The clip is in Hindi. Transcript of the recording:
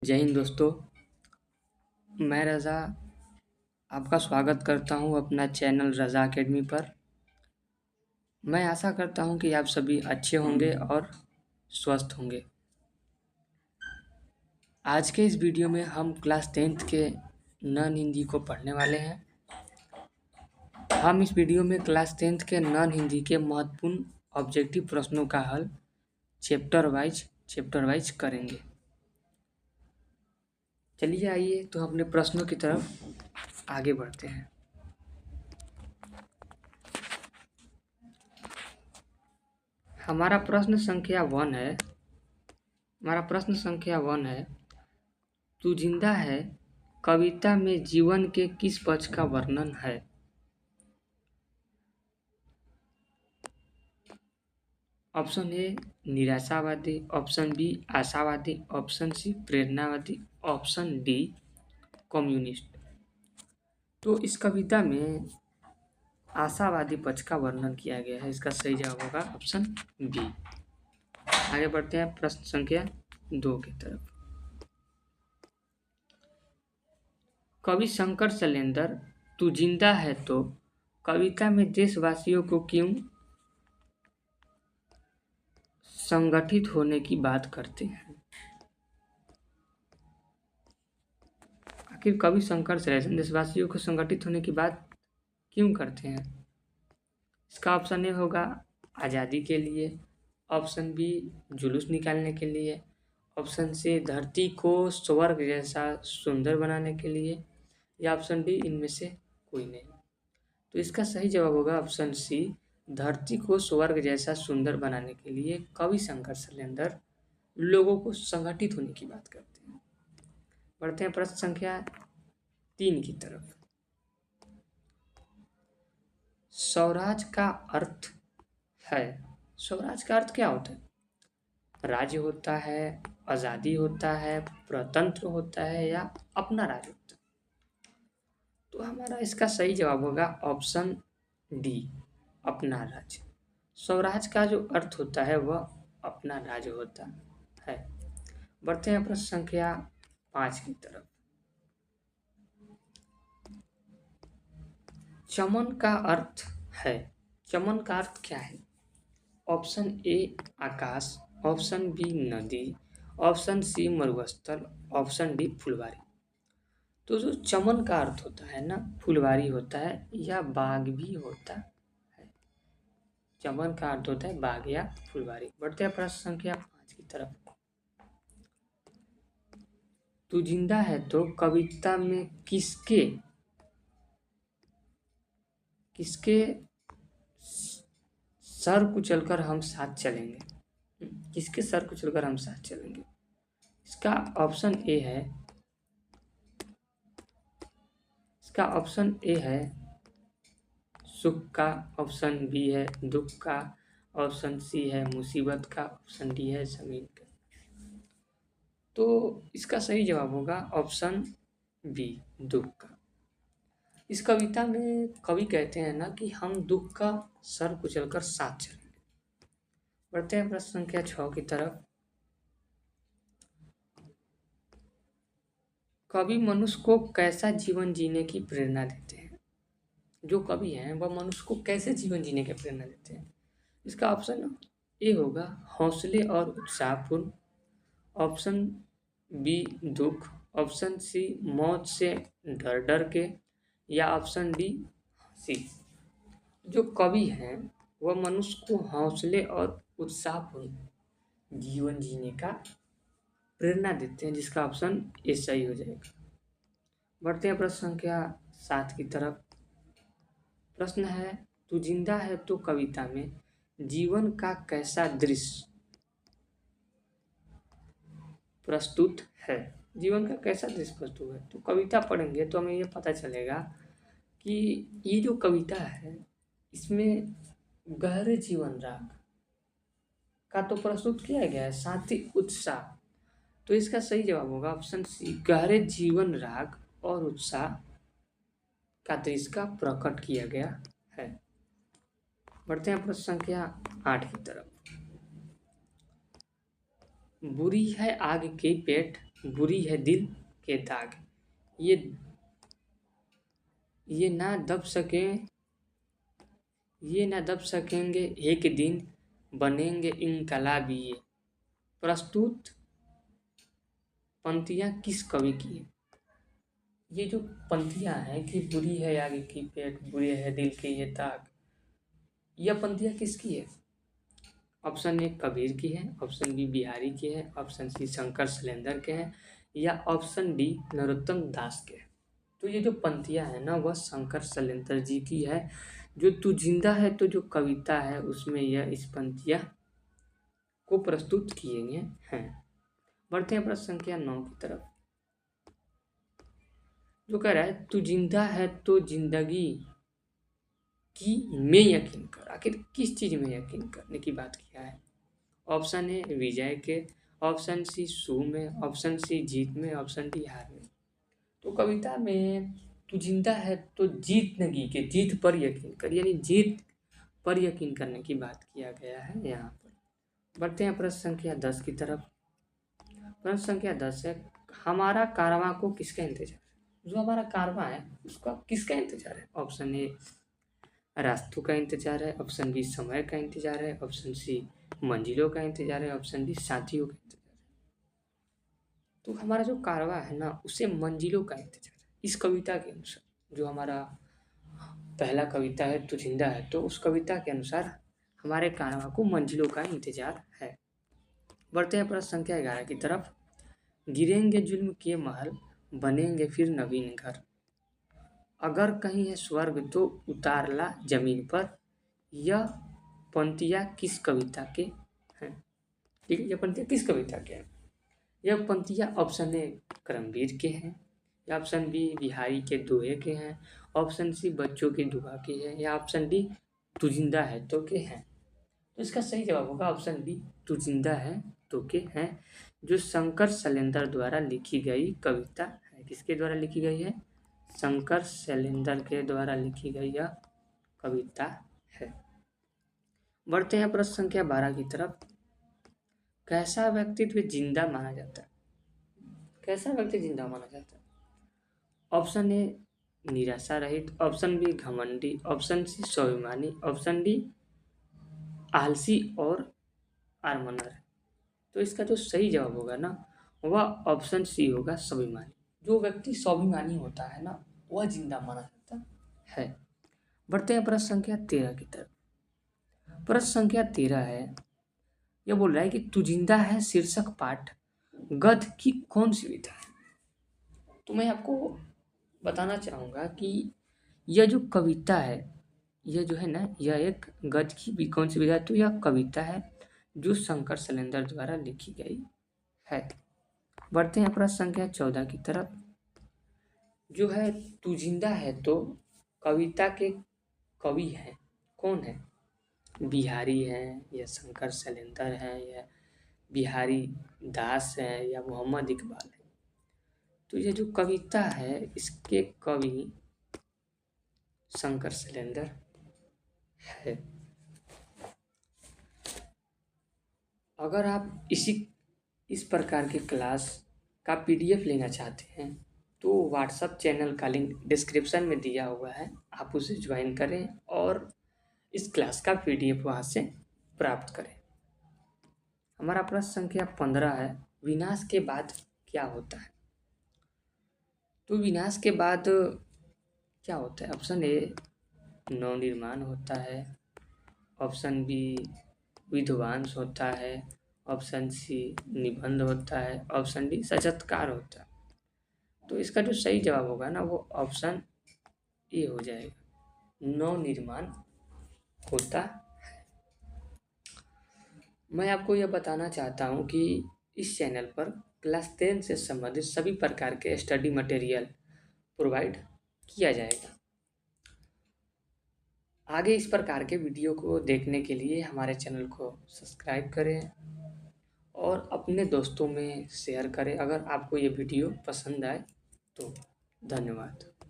जय हिंद दोस्तों। मैं रज़ा आपका स्वागत करता हूं अपना चैनल रज़ा एकेडमी पर। मैं आशा करता हूं कि आप सभी अच्छे होंगे और स्वस्थ होंगे। आज के इस वीडियो में हम क्लास 10th के नॉन हिंदी को पढ़ने वाले हैं। हम इस वीडियो में क्लास 10th के नॉन हिंदी के महत्वपूर्ण ऑब्जेक्टिव प्रश्नों का हल चैप्टर वाइज करेंगे। चलिए आइए तो अपने प्रश्नों की तरफ आगे बढ़ते हैं। हमारा प्रश्न संख्या 1 है। तू जिंदा है कविता में जीवन के किस पक्ष का वर्णन है? ऑप्शन ए निराशावादी, ऑप्शन बी आशावादी, ऑप्शन सी प्रेरणावादी, ऑप्शन डी कम्युनिस्ट। तो इस कविता में आशावादी पक्ष का वर्णन किया गया है। इसका सही जवाब होगा ऑप्शन बी। आगे बढ़ते हैं प्रश्न संख्या 2 की तरफ। कवि शंकर शैलेंद्र तू जिंदा है तो कविता में देशवासियों को क्यों संगठित होने की बात करते हैं? आखिर कवि शंकर शैलेंद्र देशवासियों को संगठित होने की बात क्यों करते हैं? इसका ऑप्शन ए होगा आज़ादी के लिए, ऑप्शन बी जुलूस निकालने के लिए, ऑप्शन सी धरती को स्वर्ग जैसा सुंदर बनाने के लिए, या ऑप्शन डी इनमें से कोई नहीं। तो इसका सही जवाब होगा ऑप्शन सी धरती को स्वर्ग जैसा सुंदर बनाने के लिए कवि शंकर शैलेंद्र लोगों को संगठित होने की बात करते हैं। बढ़ते हैं प्रश्न संख्या 3 की तरफ। स्वराज का अर्थ है। स्वराज का अर्थ क्या होता है? राज्य होता है, आज़ादी होता है, प्रतंत्र होता है, या अपना राज्य होता है? तो हमारा इसका सही जवाब होगा ऑप्शन डी अपना राज्य। स्वराज का जो अर्थ होता है वह अपना राज्य होता है। बढ़ते हैं प्रश्न संख्या 5 की तरफ। चमन का अर्थ है। चमन का अर्थ क्या है? ऑप्शन ए आकाश, ऑप्शन बी नदी, ऑप्शन सी मरुस्थल, ऑप्शन डी फुलवारी। तो जो चमन का अर्थ होता है ना, फुलवारी होता है या बाग भी होता है। चमन का अर्थ होता है बाग या फुलवारी। बढ़ते हैं प्रश्न संख्या 5 की तरफ। तू जिंदा है तो कविता में किसके सर कुचलकर हम साथ चलेंगे? किसके सर कुचलकर हम साथ चलेंगे? इसका ऑप्शन ए है सुख का, ऑप्शन बी है दुख का, ऑप्शन सी है मुसीबत का, ऑप्शन डी है जमीन का। तो इसका सही जवाब होगा ऑप्शन बी दुख का। इस कविता में कवि कहते हैं ना कि हम दुख का सर कुचलकर साथ चलेंगे। बढ़ते हैं प्रश्न संख्या 6 की तरफ। कवि मनुष्य को कैसा जीवन जीने की प्रेरणा देते हैं? जो कवि हैं वह मनुष्य को कैसे जीवन जीने की प्रेरणा देते हैं? इसका ऑप्शन ए होगा हौसले और उत्साहपूर्ण, ऑप्शन बी दुख, ऑप्शन सी मौत से डर डर के, या ऑप्शन डी हंसी। जो कवि हैं वह मनुष्य को हौसले और उत्साहपूर्ण जीवन जीने का प्रेरणा देते हैं, जिसका ऑप्शन ए सही हो जाएगा। बढ़ते हैं प्रश्न संख्या 7 की तरफ। प्रश्न है तू जिंदा है तो कविता में जीवन का कैसा दृश्य प्रस्तुत है? जीवन का कैसा दृश्य प्रस्तुत है? तो कविता पढ़ेंगे तो हमें ये पता चलेगा कि ये जो कविता है इसमें गहरे जीवन राग का तो प्रस्तुत किया गया है, साथ ही उत्साह। तो इसका सही जवाब होगा ऑप्शन सी गहरे जीवन राग और उत्साह का दृश्य का प्रकट किया गया है। बढ़ते हैं प्रश्न संख्या 8 की तरफ। बुरी है आग की पेट बुरी है दिल के दाग, ये ये ना दब सके ये ना दब सकेंगे एक दिन, बनेंगे इनकलाबी ये। प्रस्तुत पंक्तियाँ किस कवि की है? ये जो पंक्तियाँ हैं कि बुरी है आगे की पेट, बुरी है दिल के ये दाग, यह पंक्तियाँ किसकी है? ऑप्शन ए कबीर की है, ऑप्शन बी बिहारी की है, ऑप्शन सी शंकर शैलेंद्र के हैं, या ऑप्शन डी नरोत्तम दास के हैं। तो ये जो पंक्तियाँ हैं ना, वह शंकर शैलेंद्र जी की है। जो तू जिंदा है तो जो कविता है उसमें यह इस पंक्तियाँ को प्रस्तुत किए गए हैं। बढ़ते हैं प्रश्न संख्या 9 की तरफ, जो कह रहा है तू जिंदा है तो जिंदगी की में यकीन कर। आखिर किस चीज में यकीन करने की बात किया है? ऑप्शन ए विजय के, ऑप्शन सी सू में, ऑप्शन सी जीत में, ऑप्शन डी हार में। तो कविता में तू जिंदा है तो जीतने के, जीत पर यकीन कर, यानी जीत पर यकीन करने की बात किया गया है यहाँ पर। बढ़ते हैं प्रश्न संख्या 10 की तरफ। प्रश्न संख्या 10 है, हमारा कारवां को किसका इंतजार है? जो हमारा कारवां है उसका किसका इंतजार है? ऑप्शन ए रास्तों का इंतजार है, ऑप्शन बी समय का इंतजार है, ऑप्शन सी मंजिलों का इंतजार है, ऑप्शन डी साथियों का इंतजार है। तो हमारा जो कारवां है ना, उसे मंजिलों का इंतजार है इस कविता के अनुसार। जो हमारा पहला कविता है तू जिंदा है, तो उस कविता के अनुसार हमारे कारवां को मंजिलों का इंतजार है। बढ़ते हैं प्रश्न संख्या 11 की तरफ। गिरेंगे जुल्म के महल, बनेंगे फिर नवीन घर, अगर कहीं है स्वर्ग तो उतार ला जमीन पर। यह पंक्तियाँ किस कविता के हैं? ठीक है, यह पंक्तियाँ किस कविता के हैं? यह पंक्तियाँ ऑप्शन ए करमवीर के हैं, या ऑप्शन बी बिहारी के दोहे के हैं, ऑप्शन सी बच्चों की दुआ की है, या ऑप्शन डी तू जिंदा है तो के हैं। तो इसका सही जवाब होगा ऑप्शन बी तू जिंदा है तो के हैं, जो शंकर शैलेंद्र द्वारा लिखी गई कविता है। किसके द्वारा लिखी गई है? शंकर शैलेंद्र के द्वारा लिखी गई यह कविता है। बढ़ते हैं प्रश्न संख्या 12 की तरफ। कैसा व्यक्तित्व जिंदा माना जाता है? कैसा व्यक्ति जिंदा माना जाता है? ऑप्शन ए निराशा रहित, ऑप्शन बी घमंडी, ऑप्शन सी स्वाभिमानी, ऑप्शन डी आलसी और आर्मनर। तो इसका जो सही जवाब होगा ना, वह ऑप्शन सी होगा स्वाभिमानी। जो व्यक्ति स्वाभिमानी होता है ना, वह जिंदा माना जाता है। बढ़ते हैं प्रश्न संख्या 13 की तरफ। प्रश्न संख्या 13 है, यह बोल रहा है कि तू जिंदा है शीर्षक पाठ गद्य की कौन सी विधा है? तो मैं आपको बताना चाहूँगा कि यह जो कविता है, यह जो है ना, यह एक गद्य की भी कौन सी विधा है? तो यह कविता है जो शंकर शैलेंद्र द्वारा लिखी गई है। बढ़ते हैं प्रश्न संख्या 14 की तरफ, जो है तू जिंदा है तो कविता के कवि हैं कौन है? बिहारी हैं, या शंकर शैलेंद्र हैं, या बिहारी दास हैं, या मोहम्मद इकबाल है। तो ये जो कविता है इसके कवि शंकर शैलेंद्र है। अगर आप इस प्रकार के क्लास का पीडीएफ लेना चाहते हैं तो व्हाट्सएप चैनल का लिंक डिस्क्रिप्शन में दिया हुआ है, आप उसे ज्वाइन करें और इस क्लास का पीडीएफ वहाँ से प्राप्त करें। हमारा प्रश्न संख्या 15 है, विनाश के बाद क्या होता है? तो विनाश के बाद क्या होता है? ऑप्शन ए नवनिर्माण होता है, ऑप्शन बी विध्वंस होता है, ऑप्शन सी निबंध होता है, ऑप्शन डी साक्षात्कार होता है। तो इसका जो सही जवाब होगा ना, वो ऑप्शन ए हो जाएगा, नवनिर्माण होता है। मैं आपको यह बताना चाहता हूँ कि इस चैनल पर क्लास 10 से संबंधित सभी प्रकार के स्टडी मटेरियल प्रोवाइड किया जाएगा। आगे इस प्रकार के वीडियो को देखने के लिए हमारे चैनल को सब्सक्राइब करें और अपने दोस्तों में शेयर करें अगर आपको ये वीडियो पसंद आए तो। धन्यवाद।